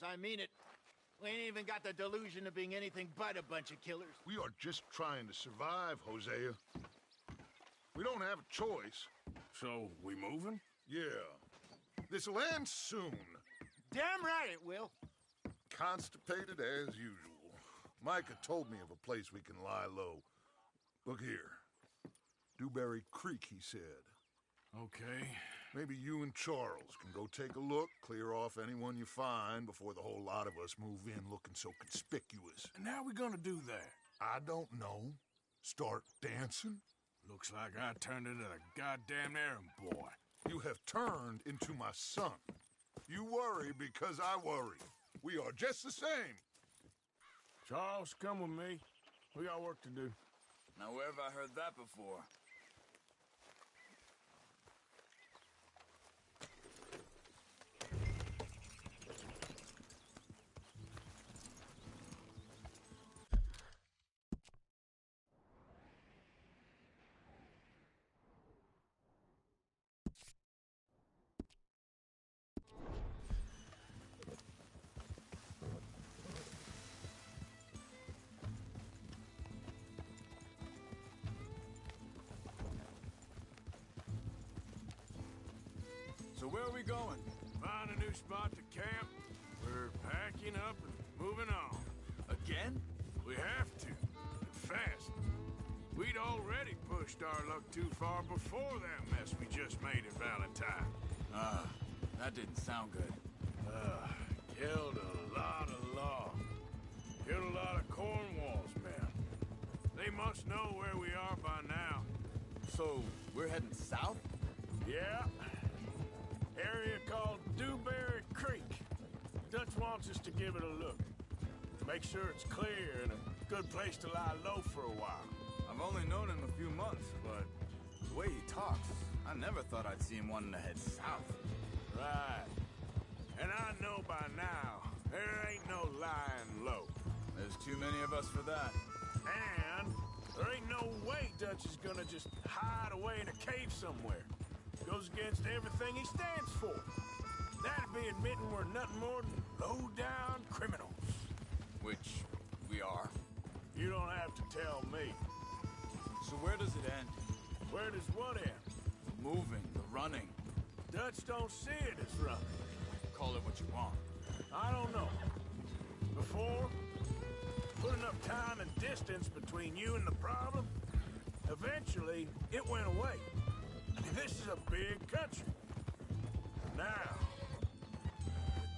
I mean it. We ain't even got the delusion of being anything but a bunch of killers. We are just trying to survive, Hosea. We don't have a choice. So, we moving? Yeah. This'll end soon. Damn right it will. Constipated as usual. Micah told me of a place we can lie low. Look here. Dewberry Creek, he said. Okay. Maybe you and Charles can go take a look, clear off anyone you find before the whole lot of us move in looking so conspicuous. And how we gonna do that? I don't know. Start dancing? Looks like I turned into a goddamn errand boy. You have turned into my son. You worry because I worry. We are just the same. Charles, come with me. We got work to do. Now, where have I heard that before? So where are we going? Find a new spot to camp. We're packing up and moving on. Again? We have to. And fast. We'd already pushed our luck too far before that mess we just made at Valentine. That didn't sound good. Killed a lot of law. Killed a lot of Cornwall's men. They must know where we are by now. So, we're heading south? Yeah. Area called Dewberry Creek. Dutch wants us to give it a look. Make sure it's clear and a good place to lie low for a while. I've only known him a few months, but the way he talks, I never thought I'd see him wanting to head south. Right. And I know by now, there ain't no lying low. There's too many of us for that. And there ain't no way Dutch is gonna just hide away in a cave somewhere. Goes against everything he stands for. That'd be admitting we're nothing more than low-down criminals. Which we are. You don't have to tell me. So where does it end? Where does what end? The moving, the running. Dutch don't see it as running. Call it what you want. I don't know. Before, put enough time and distance between you and the problem, eventually it went away. This is a big country. Now,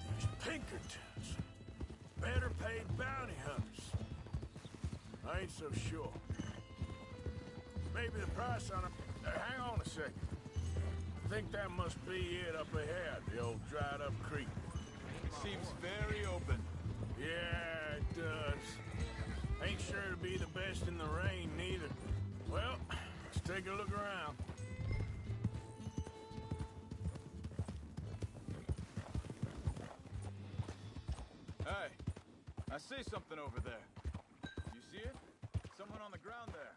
with these Pinkertons, better paid bounty hunters, I ain't so sure. Maybe the price on it... hang on a second. I think that must be it up ahead, the old dried-up creek. Seems very open. Yeah, it does. Ain't sure to be the best in the rain, neither. Well, let's take a look around. Hey, I see something over there. You see it? Someone on the ground there.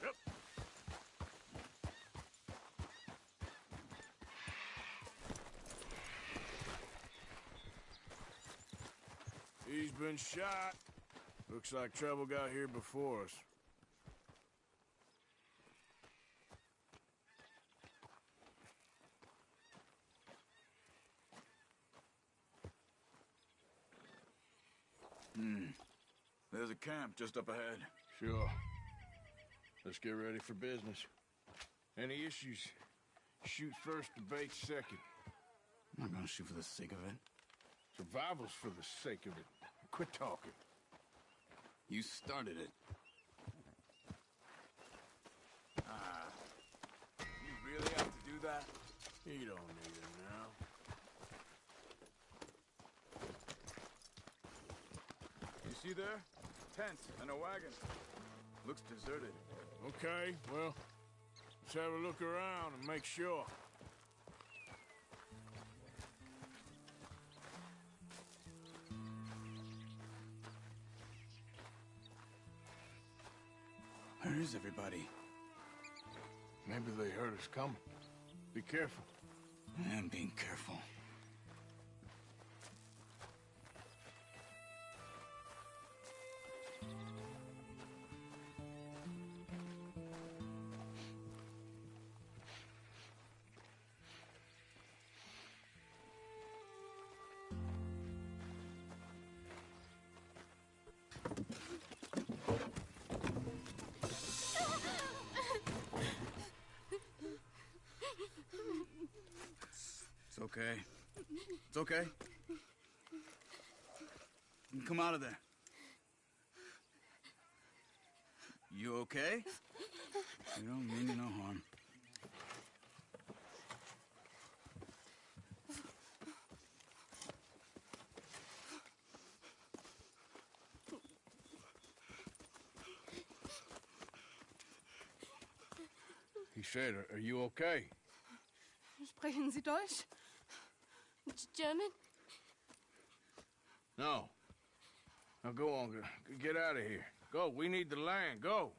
Yep. He's been shot. Looks like trouble got here before us. There's a camp just up ahead. Sure. Let's get ready for business. Any issues? Shoot first, debate second. I'm not gonna shoot for the sake of it. Survival's for the sake of it. Quit talking. You started it. You really have to do that? You don't need it now. You see there? Tent and a wagon. Looks deserted. Okay, well, let's have a look around and make sure. Where is everybody? Maybe they heard us coming. Be careful. I am being careful. It's okay. It's okay. You come out of there. You okay? You don't mean you no harm. He said, are you okay? Sprechen Sie Deutsch? German? No. Now go on, get out of here. Go, we need the land, go.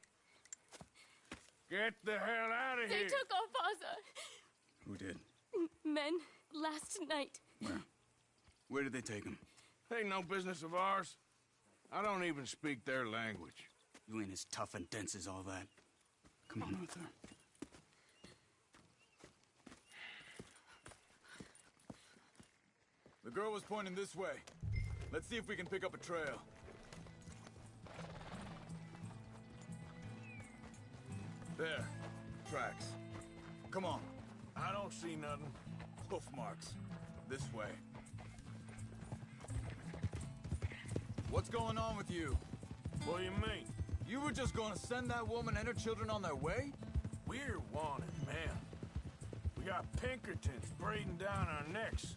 Get the hell out of They here. took our father. Who did? Men, last night. Where? Where did they take him? Ain't no business of ours. I don't even speak their language. You ain't as tough and dense as all that. Come on, Arthur. The girl was pointing this way. Let's see if we can pick up a trail. There. Tracks. Come on. I don't see nothing. Hoof marks. This way. What's going on with you? What do you mean? You were just gonna send that woman and her children on their way? We're wanted, man. We got Pinkertons breathing down our necks.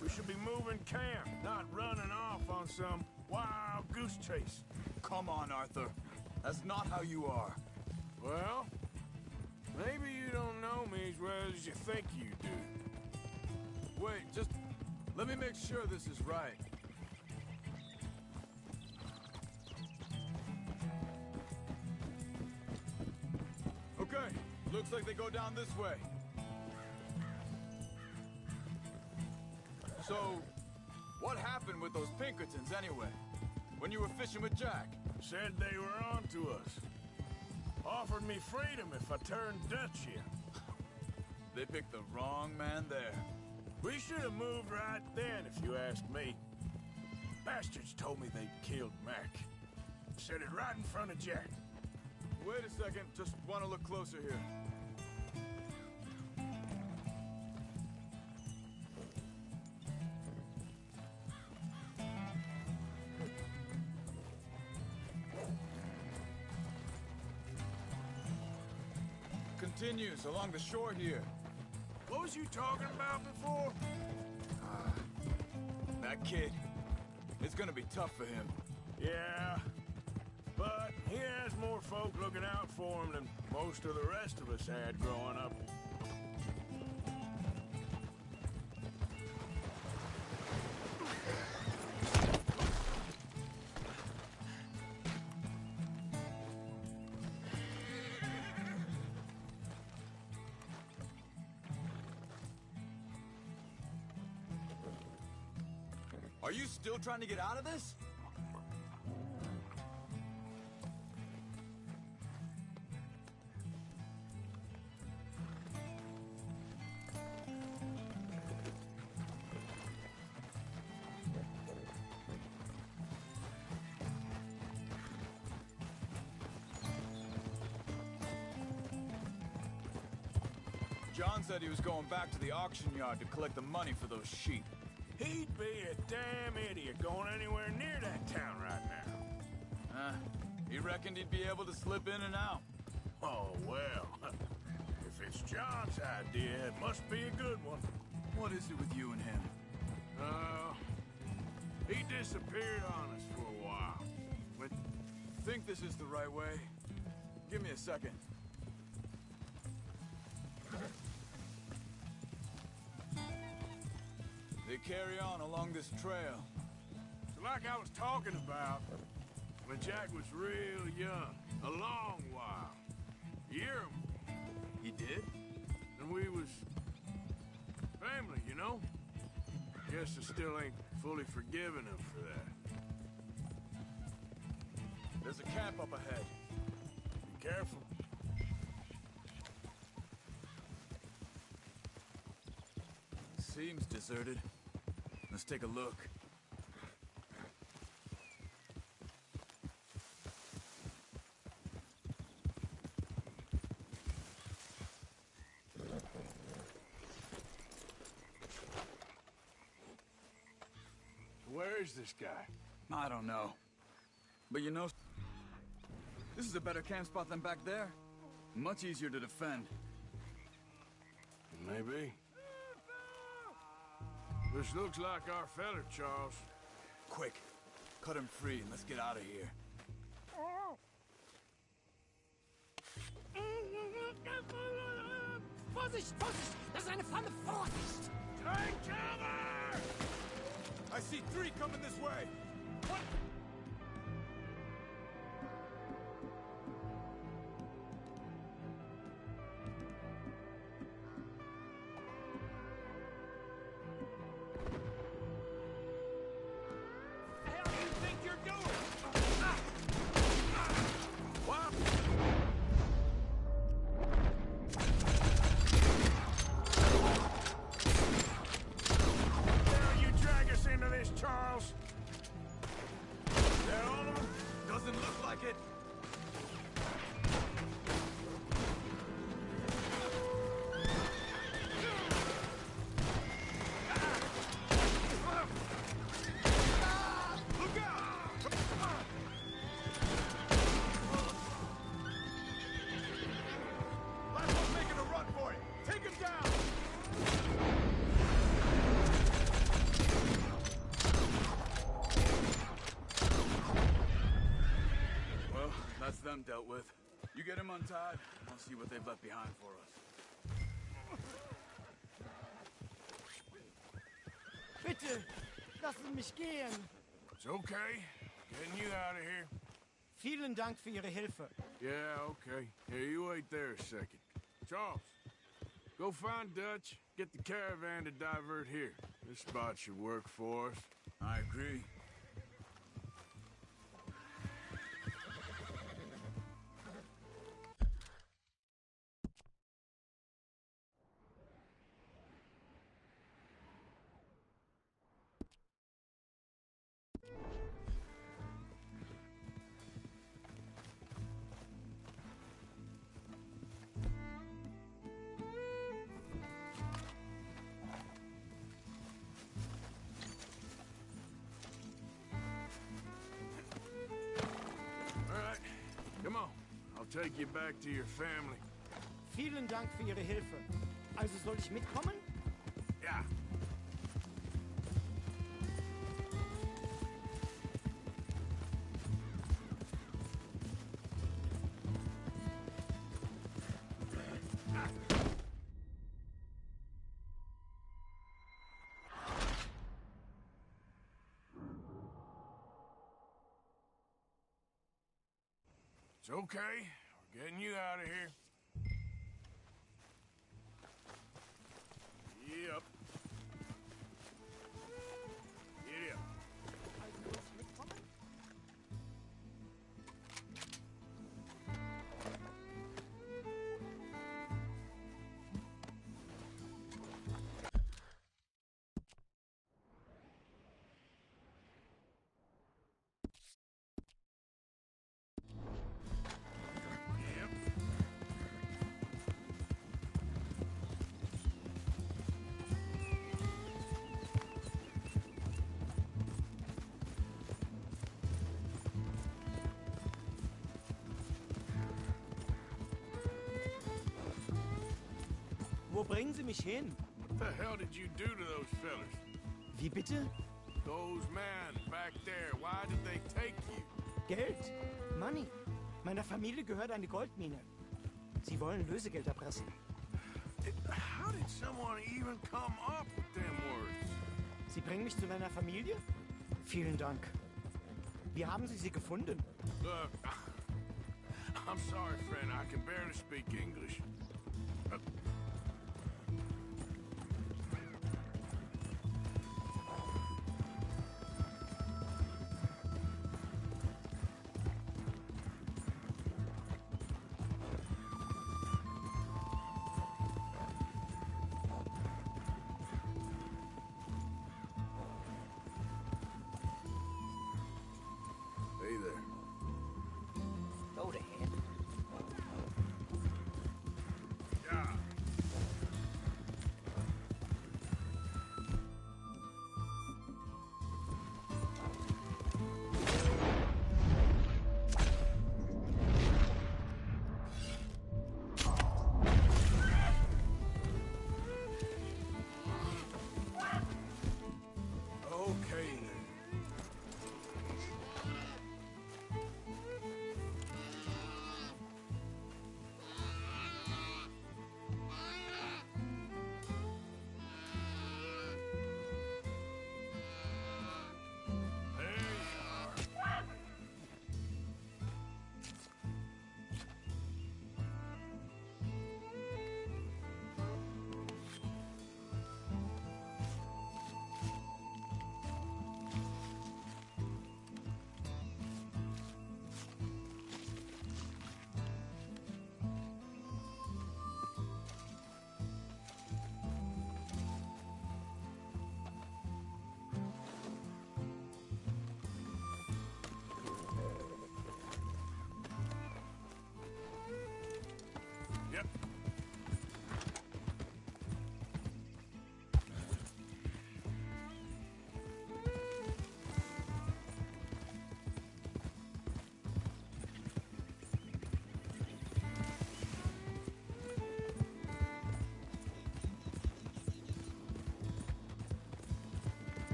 We should be moving camp, not running off on some wild goose chase. Come on, Arthur. That's not how you are. Well, maybe you don't know me as well as you think you do. Wait, just let me make sure this is right. Okay, looks like they go down this way. So, what happened with those Pinkertons anyway? When you were fishing with Jack? Said they were on to us. Offered me freedom if I turned Dutch here. They picked the wrong man there. We should have moved right then, if you ask me. Bastards told me they'd killed Mac. Said it right in front of Jack. Wait a second, just want to look closer here. Continues along the shore here. What was you talking about before? That kid, it's gonna be tough for him. Yeah, but he has more folk looking out for him than most of the rest of us had growing up. Are you still trying to get out of this? John said he was going back to the auction yard to collect the money for those sheep. He'd be a damn idiot going anywhere near that town right now. He reckoned he'd be able to slip in and out. Oh, well. If it's John's idea, it must be a good one. What is it with you and him? He disappeared on us for a while. But think this is the right way? Give me a second. They carry on along this trail. So like I was talking about, when Jack was real young, a long while. You hear him? He did? And we was family, you know? Guess I still ain't fully forgiven him for that. There's a camp up ahead. Be careful. Seems deserted. Let's take a look. Where is this guy? I don't know. But you know, this is a better camp spot than back there. Much easier to defend. Maybe. This looks like our fella, Charles. Quick, cut him free and let's get out of here. Vorsicht, Vorsicht! Das ist eine Falle! Vorsicht! Take cover! I see 3 coming this way. What? The hell do you think you're doing? What? Now you drag us into this, Charles. They're all of them? Doesn't look like it. Look out! Last one's making a run for it. Take him down! Well, that's them dealt with. You get him untied, I'll see what they've left behind for us. Bitte, lassen mich gehen. It's okay. Getting you out of here. Vielen Dank für Ihre Hilfe. Yeah, okay. Here, you wait there a second. Charles, go find Dutch. Get the caravan to divert here. This spot should work for us. I agree. All right, come on. I'll take you back to your family. Vielen Dank für Ihre Hilfe. Also soll ich mitkommen? Yeah. It's okay. We're getting you out of here. Yep. Giddy up. Also soll ich mitkommen? Yep. Wo bringen Sie mich hin? What the hell did you do to those fellas? Wie bitte? Those men back there, why did they take you? Geld. Money. Meiner Familie gehört eine Goldmine. Sie wollen Lösegeld erpressen. How did someone even come up with them words? Sie bringen mich zu meiner Familie? Vielen Dank. Wie haben Sie sie gefunden? Look, I'm sorry, friend. I can barely speak English. Hey there. Go to hell.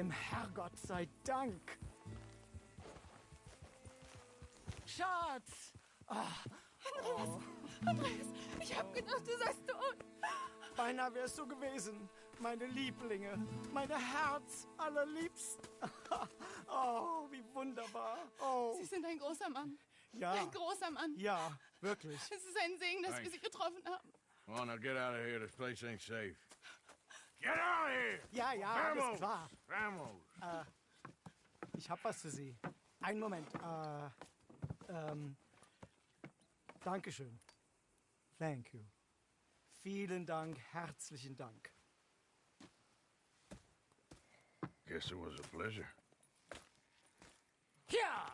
Dem Herrgott sei Dank. Schatz! Andreas, ich hab gedacht, du seist tot. Beinahe wärst du gewesen. Meine Lieblinge, meine Herz allerliebsten. Oh, wie wunderbar. Oh, Sie sind ein großer Mann. ja. Ein großer Mann. Ja, wirklich. Es ist ein Segen, dass wir Sie getroffen haben. Come on, now get out of here. This place ain't safe. Get out of here! Ja, ja, alles klar. Vamos! Ich hab was für Sie. Einen Moment. Dankeschön. Thank you. Vielen Dank, herzlichen Dank. Guess it was a pleasure. Ja!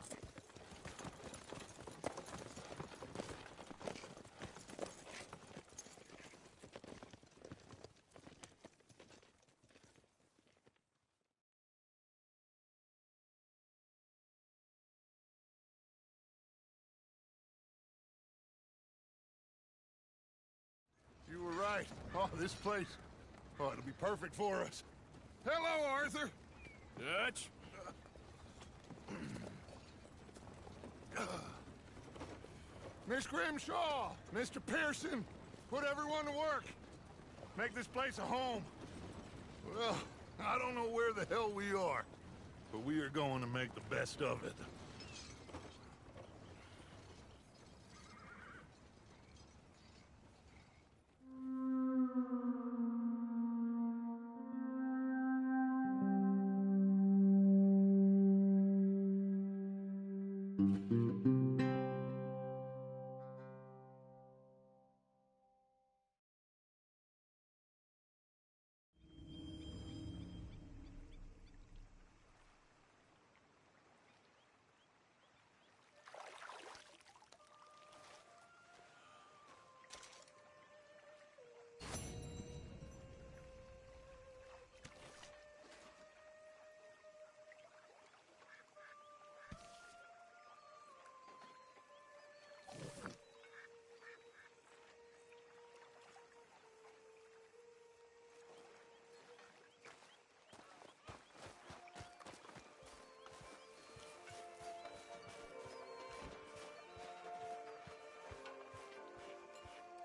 You were right. Oh, this place. Oh, it'll be perfect for us. Hello, Arthur. Dutch? Miss Grimshaw, Mr. Pearson, put everyone to work. Make this place a home. Well, I don't know where the hell we are, but we are going to make the best of it.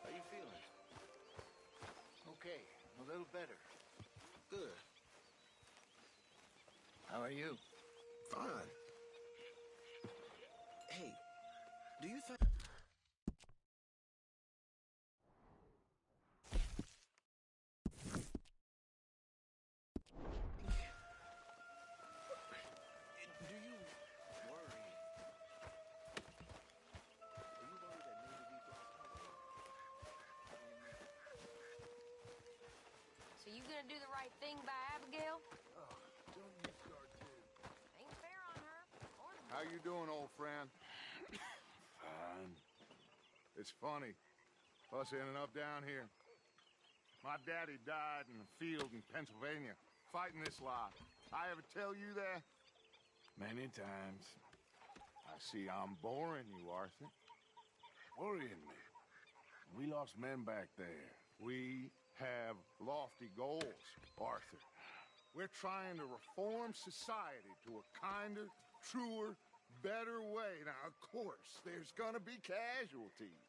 How you feeling? Okay, a little better. Good. How are you? Fine. Hey, do you think... Do you worry? Do you worry that maybe we brought trouble? So you gonna do the right thing by Abigail? Oh, don't you start to. Ain't fair on her. Or the How you doing, old friend? Fine. It's funny, us ending up down here. My daddy died in a field in Pennsylvania, fighting this lot. I ever tell you that? Many times. I see I'm boring you, Arthur. Worrying me. We lost men back there. We have lofty goals, Arthur. We're trying to reform society to a kinder, truer, better way. Now, of course, there's gonna be casualties.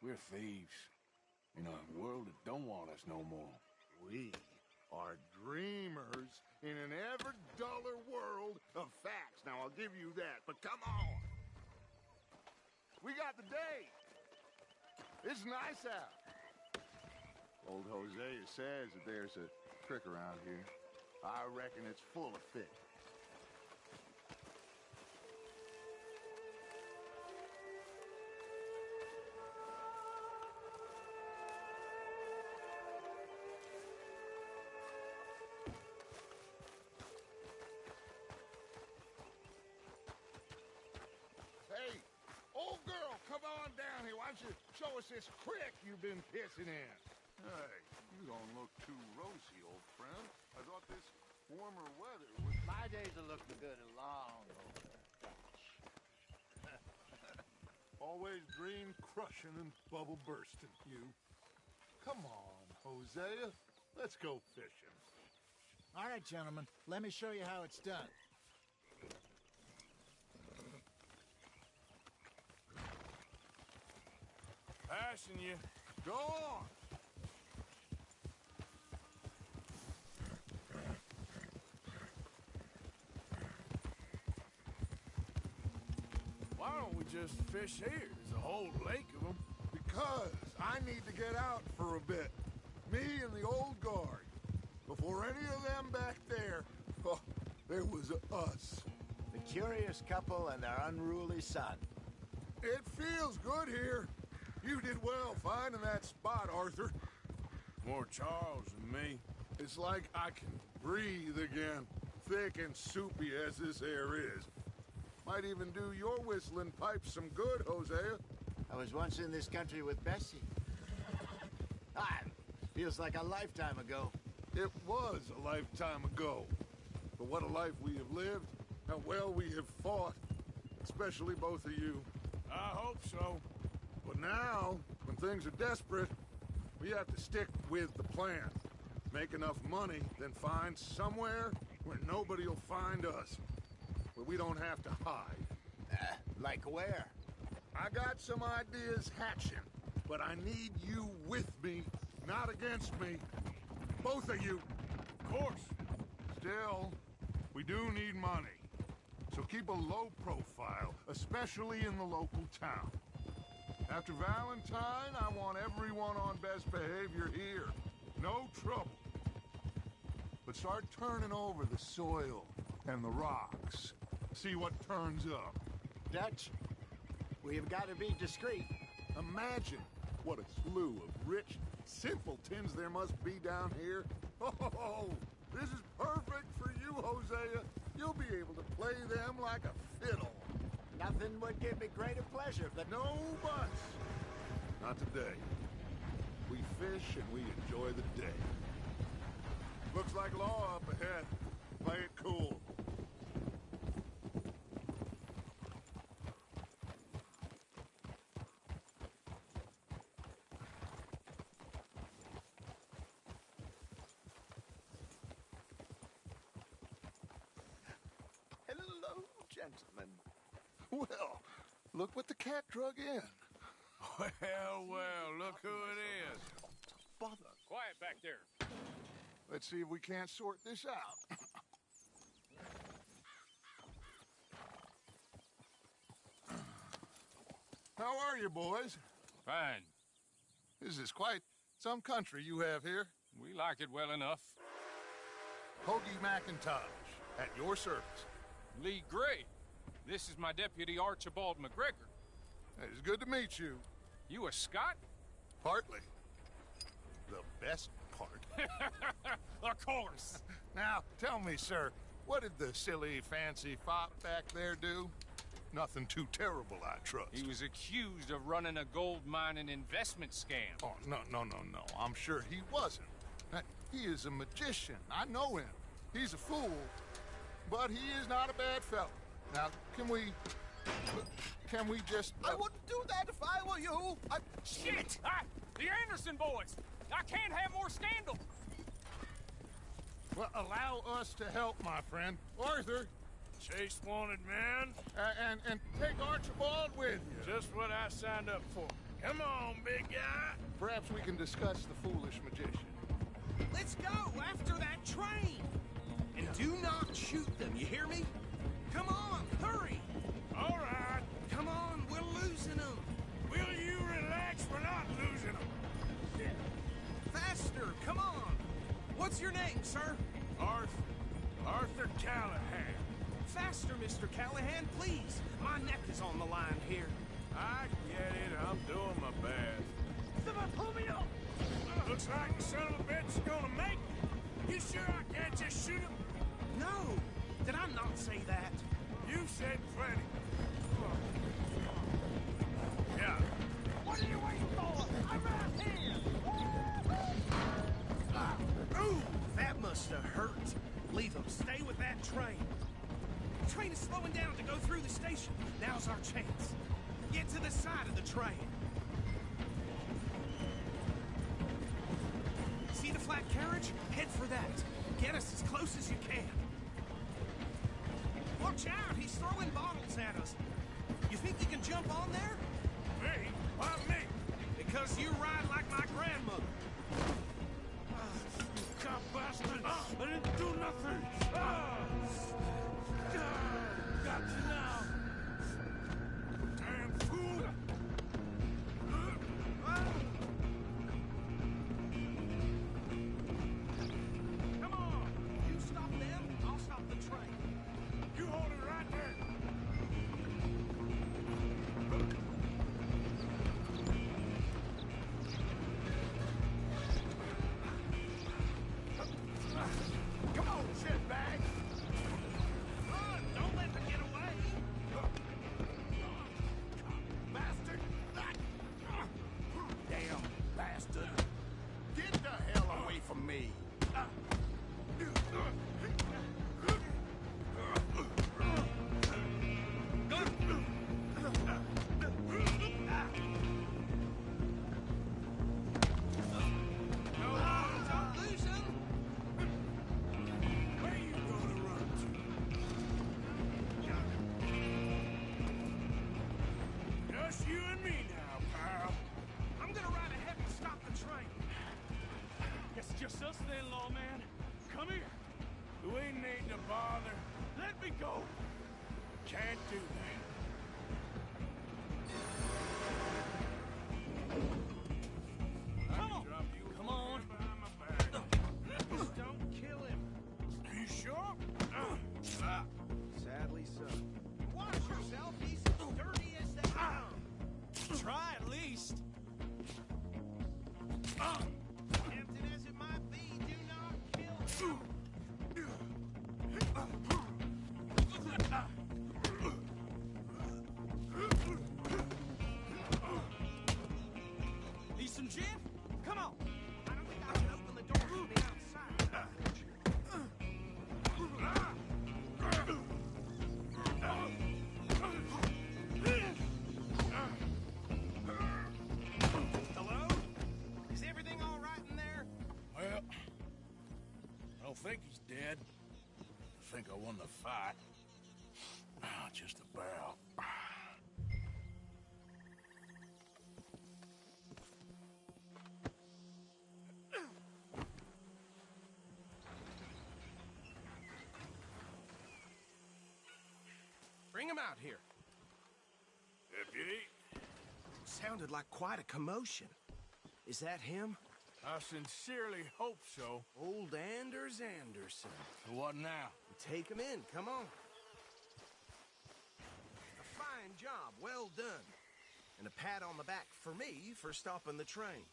We're thieves. In a world that don't want us no more. We are dreamers in an ever duller world of facts. Now, I'll give you that, but come on. We got the day. It's nice out. Old Hosea says that there's a trick around here. I reckon it's full of fish. Hey, old girl, come on down here. Why don't you show us this creek you've been pissing in? Hey, you don't look too rosy, old friend. I thought this warmer weather was... My days are looking good and long over. Always dream crushing and bubble bursting, you. Come on, Hosea. Let's go fishing. All right, gentlemen, let me show you how it's done. Passing you. Go on. Why don't we just fish here? There's a whole lake of them. Because I need to get out for a bit. Me and the old guard. Before any of them back there, oh, there was us. The curious couple and their unruly son. It feels good here. You did well finding that spot, Arthur. More Charles than me. It's like I can breathe again, thick and soupy as this air is. Might even do your whistling pipes some good, Hosea. I was once in this country with Bessie. Feels like a lifetime ago. It was a lifetime ago. But what a life we have lived, how well we have fought. Especially both of you. I hope so. But now, when things are desperate, we have to stick with the plan. Make enough money, then find somewhere where nobody will find us. Where we don't have to hide. Like where? I got some ideas hatching, but I need you with me, not against me. Both of you. Of course. Still, we do need money. So keep a low profile, especially in the local town. After Valentine, I want everyone on best behavior here. No trouble. But start turning over the soil and the rocks. See what turns up. Dutch, we've got to be discreet. Imagine what a slew of rich simpletons there must be down here. Oh, this is perfect for you, Hosea. You'll be able to play them like a fiddle. Nothing would give me greater pleasure, but No buts. Not today. We fish and we enjoy the day. Looks like law up ahead. Play it cool. Hello, gentlemen. Well, look what the cat drug in. Well, look who it is. Bother. Quiet back there. Let's see if we can't sort this out. How are you, boys? Fine. This is quite some country you have here. We like it well enough. Hoagie McIntosh, at your service. Lee Gray. This is my deputy Archibald McGregor. It's good to meet you. You a Scot? Partly. The best part. Of course. Now, tell me, sir, what did the silly, fancy fop back there do? Nothing too terrible, I trust. He was accused of running a gold mining investment scam. Oh, no. I'm sure he wasn't. He is a magician. I know him. He's a fool, but he is not a bad fellow. Now, can we just... I wouldn't do that if I were you. Shit! The Anderson boys! I can't have more scandal! Well, allow us to help, my friend. Arthur, Chase wanted man. and take Archibald with you. Just what I signed up for. Come on, big guy. Perhaps we can discuss the foolish magician. Let's go after that train! And do not shoot them, you hear me? Come on, hurry! All right. Come on, we're losing them! Will you relax? We're not losing them. Faster, come on! What's your name, sir? Arthur Callahan. Faster, Mr. Callahan, please! My neck is on the line here. I get it. I'm doing my best. Someone pull me up! Looks like the son of a bitch is gonna make it. You sure I can't just shoot him? No! Did I not say that? You said plenty. Yeah. What are you waiting for? I'm right here! Ooh, that must have hurt. Leave them. Stay with that train. The train is slowing down to go through the station. Now's our chance. Get to the side of the train. See the flat carriage? Head for that. Get us as close jump on there? Me? Why me? Because you ride like my grandmother. You cop bastard! I didn't do nothing! Got you now! Damn fool! Come on! You stop them, I'll stop the train. You hold it right there! Come on, shitbag! Run! Don't let them get away! Bastard! Damn bastard. Get the hell away from me. Don't lose them! Where you gonna run to? Just you and me now, pal. I'm gonna ride ahead and stop the train. Guess it's just us then, lawman. Come here. We need to bother. Let me go. Can't do that. Come on. Come on. Just don't kill him. Are you sure? Sadly so. Watch yourself, he's as dirty as they come. Try at least. Tempted as it might be, do not kill him. Need some gin? Come on. I don't think I can open the door from the outside. Hello? Is everything all right in there? Well, I don't think he's dead. I think I won the fight. Just about. Bring him out here. Deputy, Sounded like quite a commotion. Is that him? I sincerely hope so. Old Anders Anderson. What now? Take him in, come on. A fine job, well done. And a pat on the back for me for stopping the train.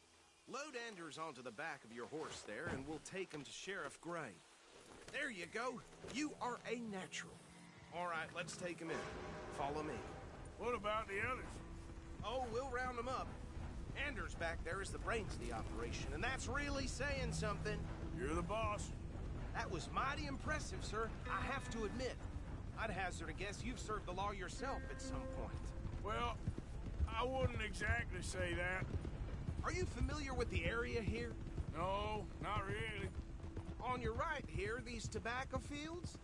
Load Anders onto the back of your horse there, and we'll take him to Sheriff Gray. There you go. You are a natural. All right, let's take him in. Follow me. What about the others? Oh, we'll round them up. Anders back there is the brains of the operation, and that's really saying something. You're the boss. That was mighty impressive, sir. I have to admit. I'd hazard a guess you've served the law yourself at some point. Well, I wouldn't exactly say that. Are you familiar with the area here? No, not really. On your right here, these tobacco fields?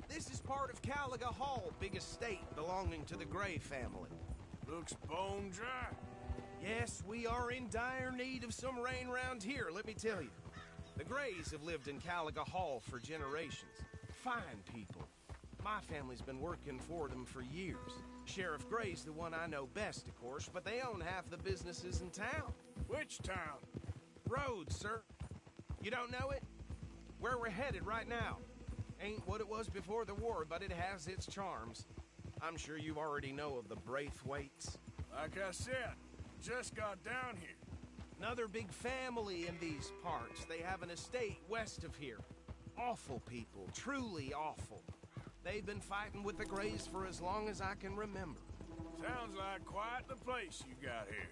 This is part of Caliga Hall, big estate belonging to the Gray family. Looks bone dry. Yes, we are in dire need of some rain round here, let me tell you. The Grays have lived in Caliga Hall for generations. Fine people. My family's been working for them for years. Sheriff Gray's the one I know best, of course, but they own half the businesses in town. Which town? Rhodes, sir. You don't know it? Where we're headed right now. Ain't what it was before the war, but it has its charms. I'm sure you already know of the Braithwaites. Like I said, just got down here. Another big family in these parts. They have an estate west of here. Awful people, truly awful. They've been fighting with the Grays for as long as I can remember. Sounds like quite the place you got here.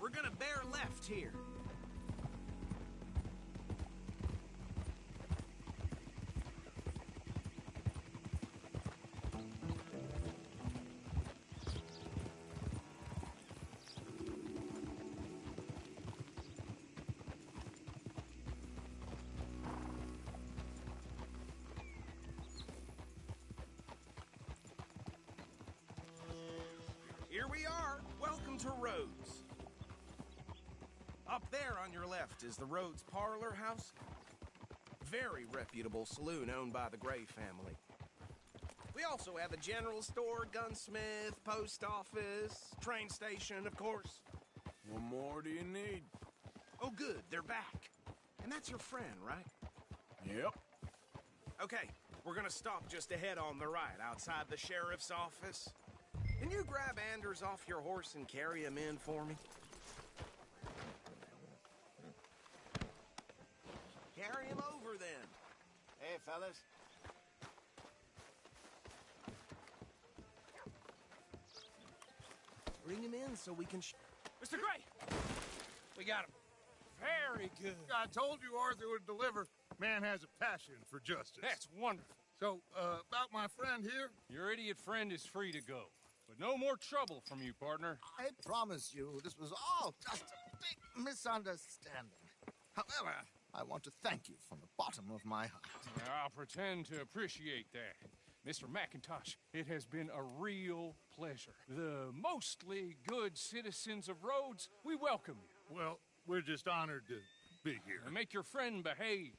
We're gonna bear left here. on to Rhodes. Up there on your left is the Rhodes Parlor House. Very reputable saloon owned by the Gray family. We also have a general store, gunsmith, post office, train station, of course. What more do you need? Oh, good, they're back. And that's your friend, right? Yep. Okay, we're gonna stop just ahead on the right, outside the sheriff's office. Can you grab Anders off your horse and carry him in for me? Carry him over, then. Hey, fellas. Bring him in so we can Mr. Gray! We got him. Very good. I told you Arthur would deliver. Man has a passion for justice. That's wonderful. So, about my friend here? Your idiot friend is free to go. But no more trouble from you, partner. I promise you, this was all just a big misunderstanding. However, I want to thank you from the bottom of my heart. I'll pretend to appreciate that. Mr. McIntosh, it has been a real pleasure. The mostly good citizens of Rhodes, we welcome you. Well, we're just honored to be here. And make your friend behave.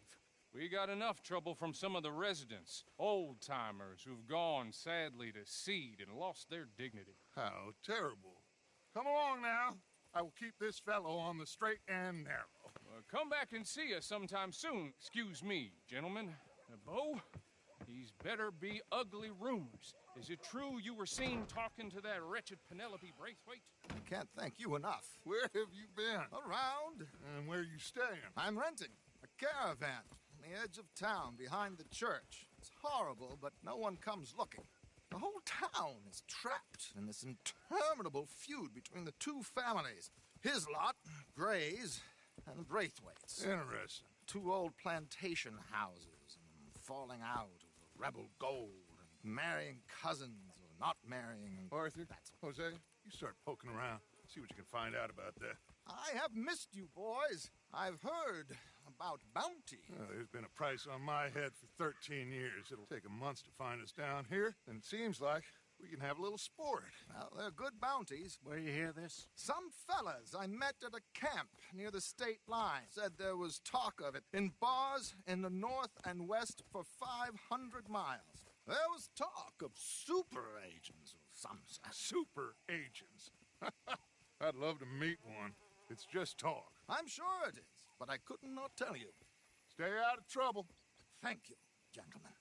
We got enough trouble from some of the residents, old-timers who've gone, sadly, to seed and lost their dignity. How terrible. Come along now. I will keep this fellow on the straight and narrow. Come back and see us sometime soon. Excuse me, gentlemen. Bo, these better be ugly rumors. Is it true you were seen talking to that wretched Penelope Braithwaite? I can't thank you enough. Where have you been? Around. And where you staying? I'm renting a caravan on the edge of town behind the church. It's horrible, but no one comes looking. The whole town is trapped in this interminable feud between the two families. His lot, Gray's, and Braithwaite's. Interesting. Two old plantation houses, and falling out over rebel gold, and marrying cousins or not marrying. Arthur, Jose, you start poking around. See what you can find out about that. I have missed you, boys. I've heard about bounty. Well, there's been a price on my head for 13 years. It'll take a month to find us down here, and it seems like we can have a little sport. Well, they're good bounties. Where you hear this? Some fellas I met at a camp near the state line said there was talk of it in bars in the north and west for 500 miles. There was talk of super agents or some such. Super agents. I'd love to meet one. It's just talk. I'm sure it is, but I could not tell you. Stay out of trouble. Thank you, gentlemen.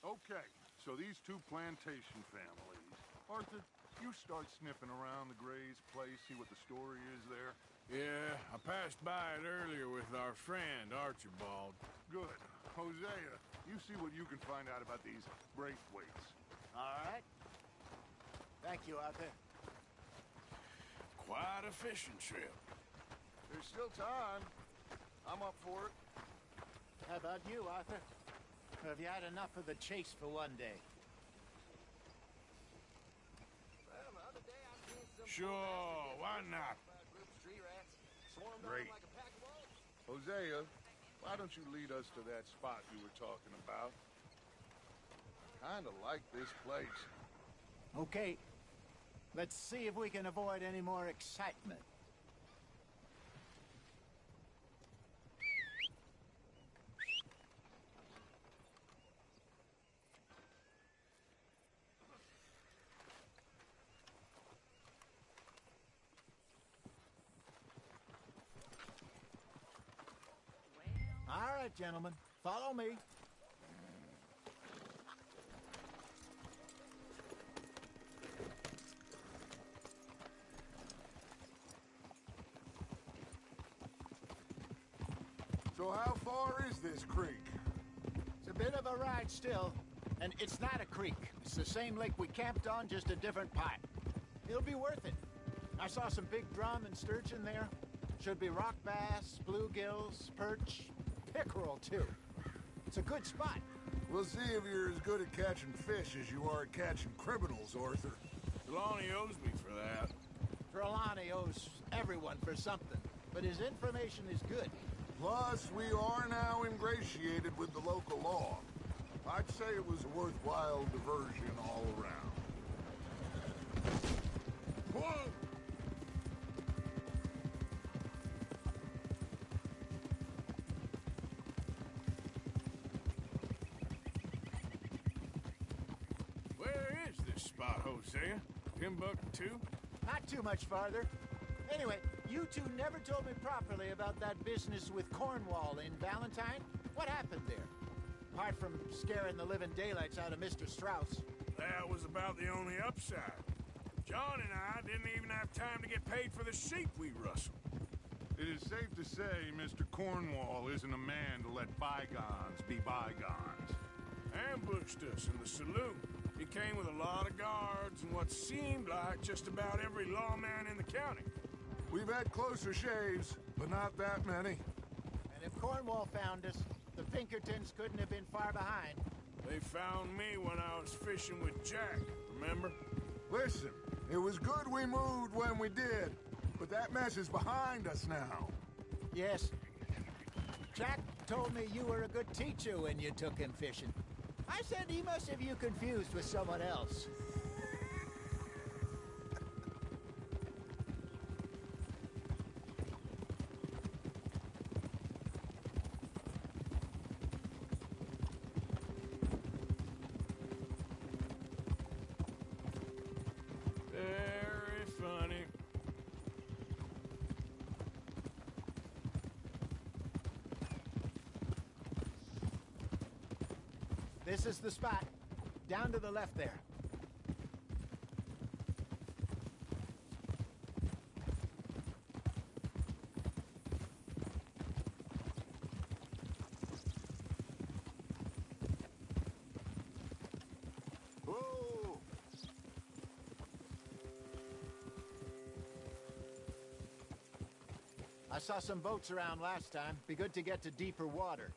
Okay, so these two plantation families. Arthur, you start sniffing around the Gray's place, see what the story is there. Yeah, I passed by it earlier with our friend, Archibald. Good. Hosea, you see what you can find out about these Braithwaites. All right. Thank you, Arthur. Quite a fishing trip. There's still time. I'm up for it. How about you, Arthur? Have you had enough of the chase for one day? Sure, why not? Great. Hosea, why don't you lead us to that spot you were talking about? Kinda like this place. Okay. Let's see if we can avoid any more excitement. All right, gentlemen. Follow me. So how far is this creek? It's a bit of a ride still, and it's not a creek. It's the same lake we camped on, just a different pipe. It'll be worth it. I saw some big drum and sturgeon there. Should be rock bass, bluegills, perch, pickerel, too. It's a good spot. We'll see if you're as good at catching fish as you are at catching criminals, Arthur. Trelawney owes me for that. Trelawney owes everyone for something, but his information is good. Plus, we are now ingratiated with the local law. I'd say it was a worthwhile diversion all around. Whoa! Where is this spot, Hosea? Timbuktu? Not too much farther. Anyway, you two never told me properly about that business with Cornwall in Valentine. What happened there? Apart from scaring the living daylights out of Mr. Strauss. That was about the only upside. John and I didn't even have time to get paid for the sheep we rustled. It is safe to say Mr. Cornwall isn't a man to let bygones be bygones. Ambushed us in the saloon. He came with a lot of guards and what seemed like just about every lawman in the county. We've had closer shaves, but not that many. And if Cornwall found us, the Pinkertons couldn't have been far behind. They found me when I was fishing with Jack, remember? Listen, it was good we moved when we did, but that mess is behind us now. Yes. Jack told me you were a good teacher when you took him fishing. I said he must have you confused with someone else. Very funny. This is the spot. Down to the left there. Whoa! I saw some boats around last time. Be good to get to deeper water.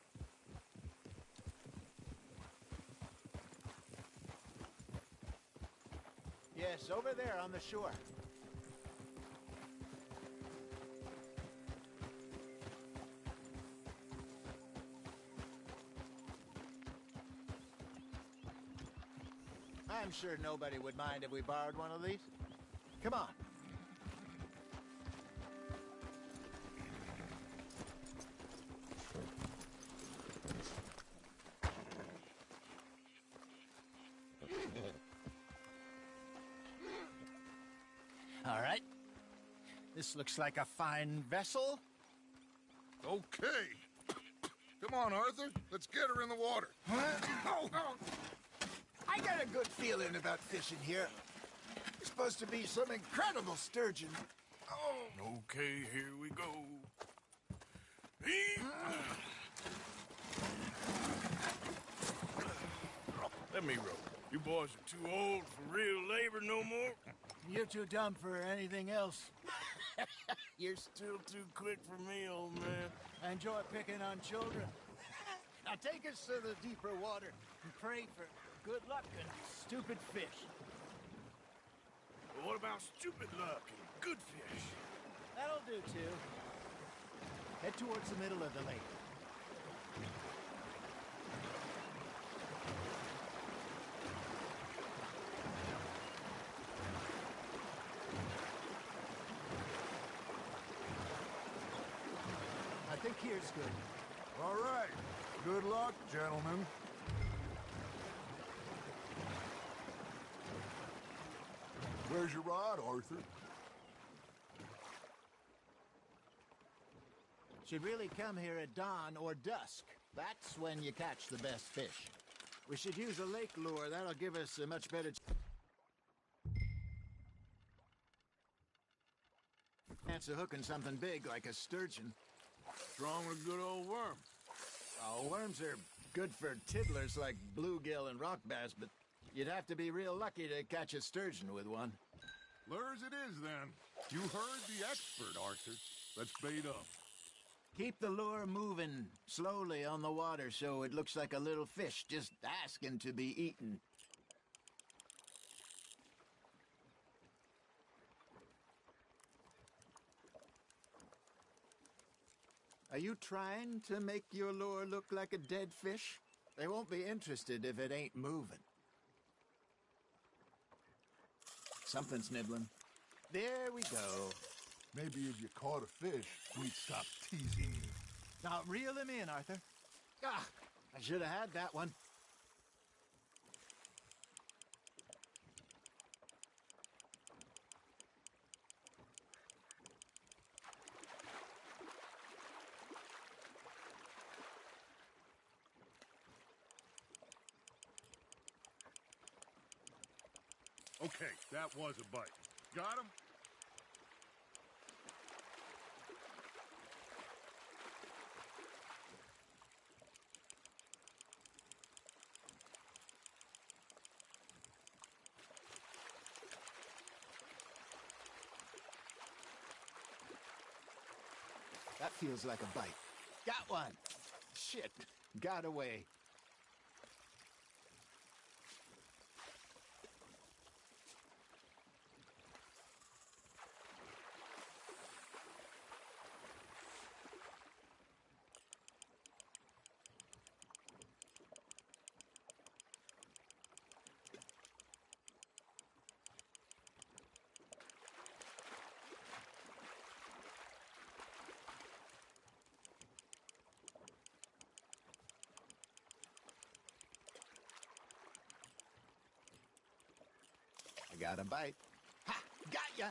Yes, over there on the shore. I'm sure nobody would mind if we borrowed one of these. Come on. All right. This looks like a fine vessel. Okay. Come on, Arthur. Let's get her in the water. Oh. I got a good feeling about fishing here. It's supposed to be some incredible sturgeon. Oh. Okay, here we go. Let me row. You boys are too old for real labor no more. You're too dumb for anything else. You're still too quick for me, old man. I enjoy picking on children. Now take us to the deeper water and pray for good luck and stupid fish. But what about stupid luck and good fish? That'll do, too. Head towards the middle of the lake. I think here's good. All right. Good luck, gentlemen. Where's your rod, Arthur? Should really come here at dawn or dusk. That's when you catch the best fish. We should use a lake lure. That'll give us a much better chance of hooking something big like a sturgeon. Strong with good old worm. Oh, worms are good for tiddlers like bluegill and rock bass, but you'd have to be real lucky to catch a sturgeon with one. Lures it is, then. You heard the expert, Arthur. Let's bait up. Keep the lure moving slowly on the water so it looks like a little fish just asking to be eaten. Are you trying to make your lure look like a dead fish? They won't be interested if it ain't moving. Something's nibbling. There we go. Maybe if you caught a fish, we'd stop teasing you. Now reel him in, Arthur. Ah, I should have had that one. Okay, that was a bite. Got him? That feels like a bite. Got one. Shit, got away. I got a bite. Ha! Got ya!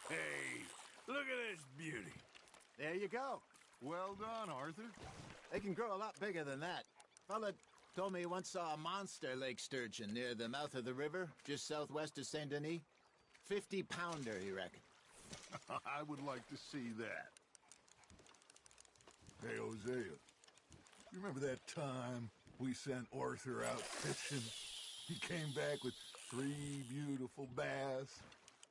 Hey, look at this beauty. There you go. Well done, Arthur. They can grow a lot bigger than that. Fella told me he once saw a monster lake sturgeon near the mouth of the river, just southwest of Saint Denis. 50-pounder, he reckoned. I would like to see that. Hey, Hosea, you remember that time we sent Arthur out fishing? He came back with 3 beautiful bass.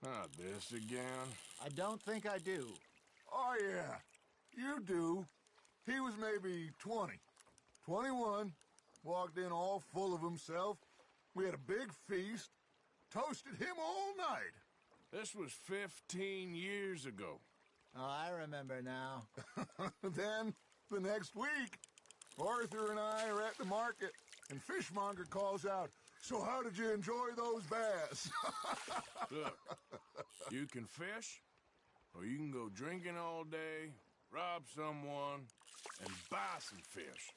Not this again. I don't think I do. Oh, yeah, you do. He was maybe 20, 21, walked in all full of himself. We had a big feast, toasted him all night. This was 15 years ago. Oh, I remember now. Then, the next week, Arthur and I are at the market, and Fishmonger calls out, "So how did you enjoy those bass?" Look, you can fish, or you can go drinking all day, rob someone, and buy some fish.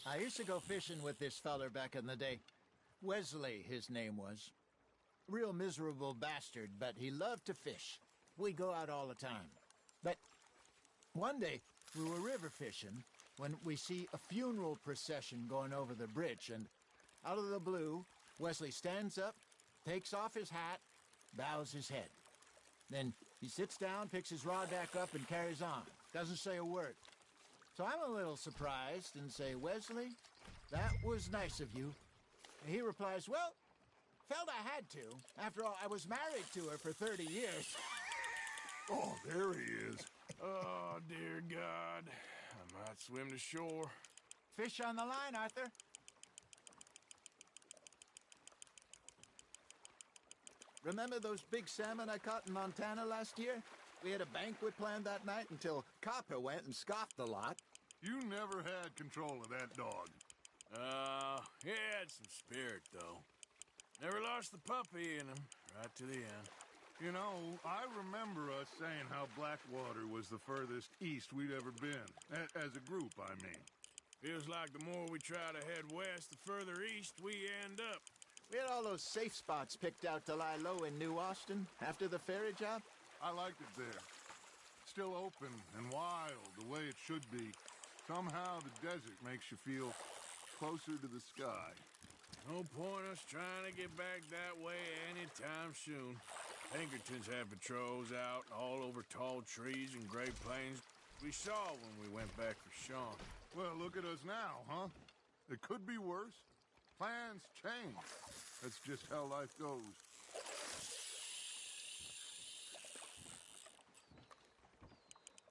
I used to go fishing with this feller back in the day. Wesley, his name was. Real miserable bastard, but he loved to fish. We go out all the time. But one day, we were river fishing when we see a funeral procession going over the bridge, and out of the blue, Wesley stands up, takes off his hat, bows his head. Then he sits down, picks his rod back up, and carries on. Doesn't say a word. So I'm a little surprised and say, "Wesley, that was nice of you." And he replies, "Well, felt I had to. After all, I was married to her for 30 years. Oh, there he is. Oh, dear God. I might swim to shore. Fish on the line, Arthur. Remember those big salmon I caught in Montana last year? We had a banquet planned that night until Copper went and scoffed the lot. You never had control of that dog. He had some spirit, though. Never lost the puppy in him, right to the end. You know, I remember us saying how Blackwater was the furthest east we'd ever been. As a group, I mean. Feels like the more we try to head west, the further east we end up. We had all those safe spots picked out to lie low in New Austin after the ferry job. I liked it there. Still open and wild, the way it should be. Somehow the desert makes you feel closer to the sky. No point us trying to get back that way anytime soon. Pinkertons have patrols out all over tall trees and Great Plains. We saw when we went back for Sean. Well, look at us now, huh? It could be worse. Plans change. That's just how life goes.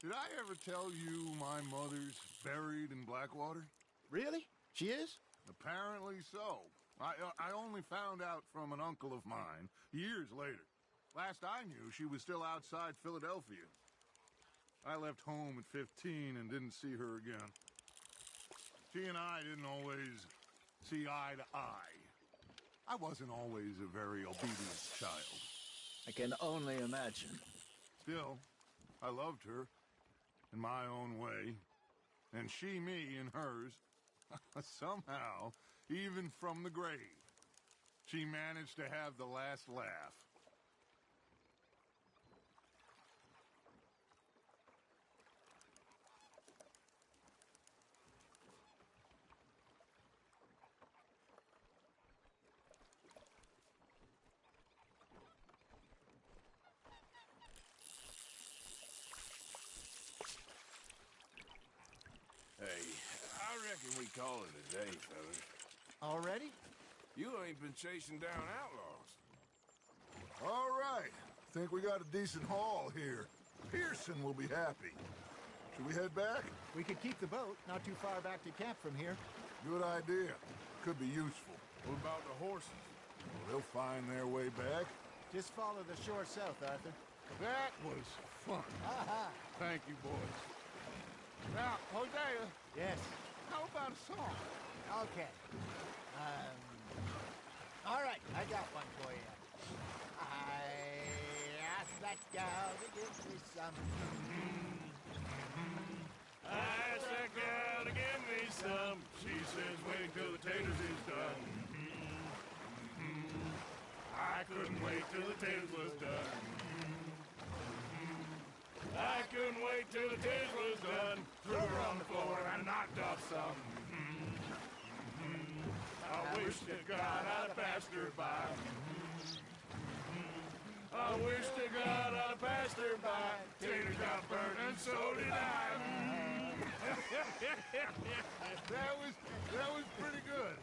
Did I ever tell you my mother's buried in Blackwater? Really? She is? Apparently so. I only found out from an uncle of mine years later. Last I knew, she was still outside Philadelphia. I left home at 15 and didn't see her again. She and I didn't always see eye to eye. I wasn't always a very obedient child. I can only imagine. Still, I loved her in my own way, and she me in hers. Somehow, even from the grave, she managed to have the last laugh. Hey, I reckon we call it a day, fellas. Already? You ain't been chasing down outlaws. All right. Think we got a decent haul here. Pearson will be happy. Should we head back? We could keep the boat not too far back to camp from here. Good idea. Could be useful. What about the horses? Well, they'll find their way back. Just follow the shore south, Arthur. That was fun. Aha! Thank you, boys. Now, Hosea, Yes. how about a song? Okay. All right, I got one for you. I asked that gal to give me some. I asked that gal to give me some. She says, wait till the taters is done. I couldn't wait till the taters was done. I couldn't wait till the taters was done. Threw her on the floor and knocked off some. I wish to God I'd have passed her by. I wish to God I'd have passed her by. Taters got burnt and so did I. That was pretty good.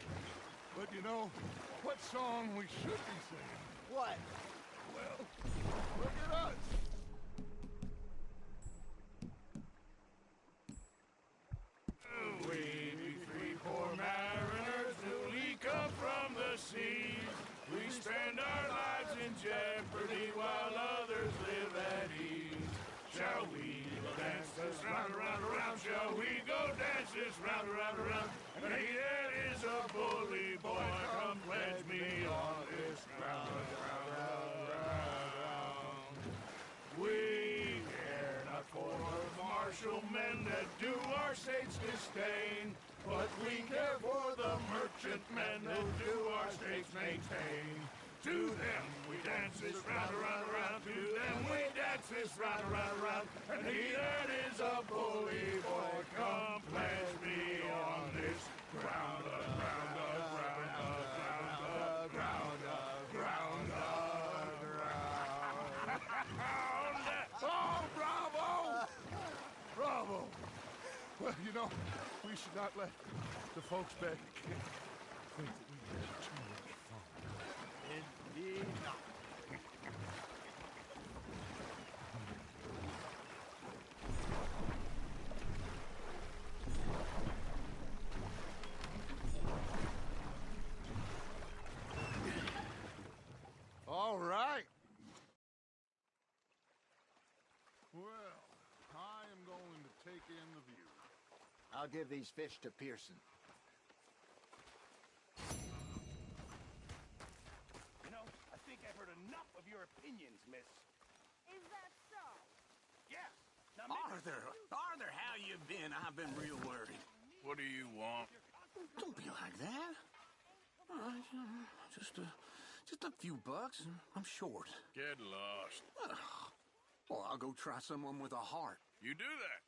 But you know, what song we should be singing? What? Well, look at us. We be three poor mariners newly come from the seas. We spend our lives in jeopardy while others live at ease. Shall we go dance this round, around, around? Shall we go dance this round, around, around? And he that is a bully boy, come pledge me on this ground, round, round, round. We care not for martial men that do our state's disdain, but we care for the merchant men who do our state's maintain. To them we dance this round, around, around. To them we dance this round, around, around. And he that is a bully boy, come pledge me on this ground, ground, ground, ground, ground, ground, ground. Oh, bravo! Bravo! Well, you know, we should not let the folks back at camp think that we had too much fun. Indeed not. All right. Well, I am going to take in the view. I'll give these fish to Pearson. You know, I think I've heard enough of your opinions, miss. Is that so? Yeah. Now, maybe... Arthur, how you been? I've been real worried. What do you want? Don't be like that. Just a few bucks, and I'm short. Get lost. Well, I'll go try someone with a heart. You do that.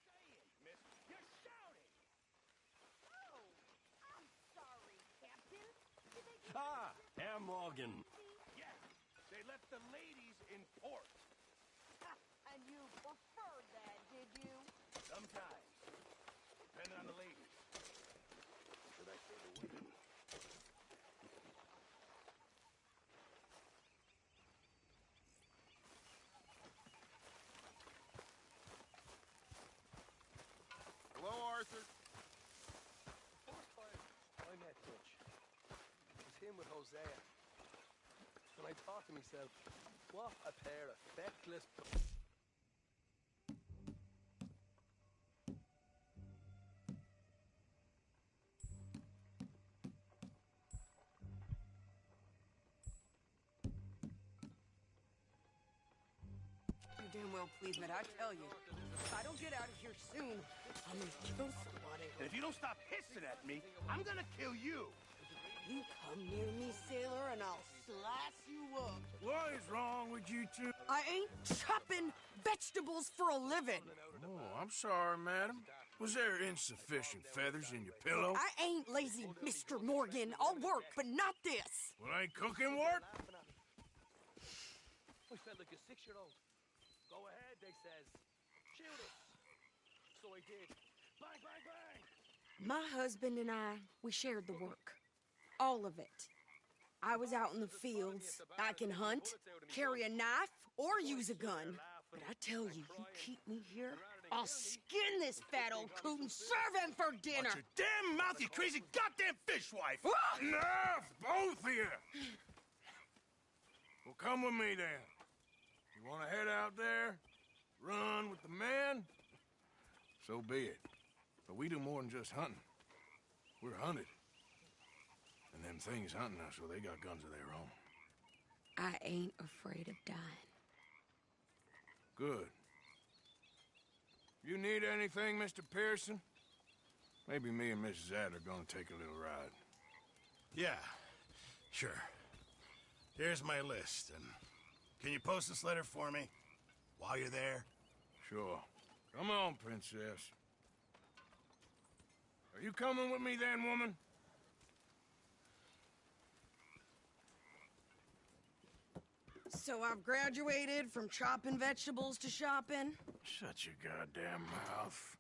You're shouting! Oh, I'm sorry, Captain. Did they Ah, Herr Morgan. Yes, they left the ladies in Hello, Arthur. I met Dutch. It was him with Hosea. And I thought to myself, what a pair of feckless... You damn well please, but I tell you, if I don't get out of here soon, I'm gonna kill somebody. And if you don't stop hissing at me, I'm gonna kill you. You come near me, sailor, and I'll slice you up. What is wrong with you two? I ain't chopping vegetables for a living. Oh, I'm sorry, madam. Was there insufficient feathers in your pillow? I ain't lazy, Mr. Morgan. I'll work, but not this. Well, ain't cooking work? I felt like a 6-year-old. Go ahead, they says. Shoot us. So I did. Bang, bang, bang. My husband and I, we shared the work. All of it. I was out in the fields. I can hunt, carry a knife, or use a gun. But I tell you, you keep me here, I'll skin this fat old coot and serve him for dinner. Watch your damn mouth, you crazy goddamn fishwife! Ah! Enough, both of you! Well, come with me, then. You want to head out there, run with the men? So be it. But we do more than just hunting. We're hunted. And them things hunting us, well, they got guns of their own. I ain't afraid of dying. Good. You need anything, Mr. Pearson? Maybe me and Mrs. Ad are gonna take a little ride. Yeah, sure. Here's my list, and can you post this letter for me while you're there? Sure. Come on, Princess. Are you coming with me then, woman? So I've graduated from chopping vegetables to shopping? Shut your goddamn mouth.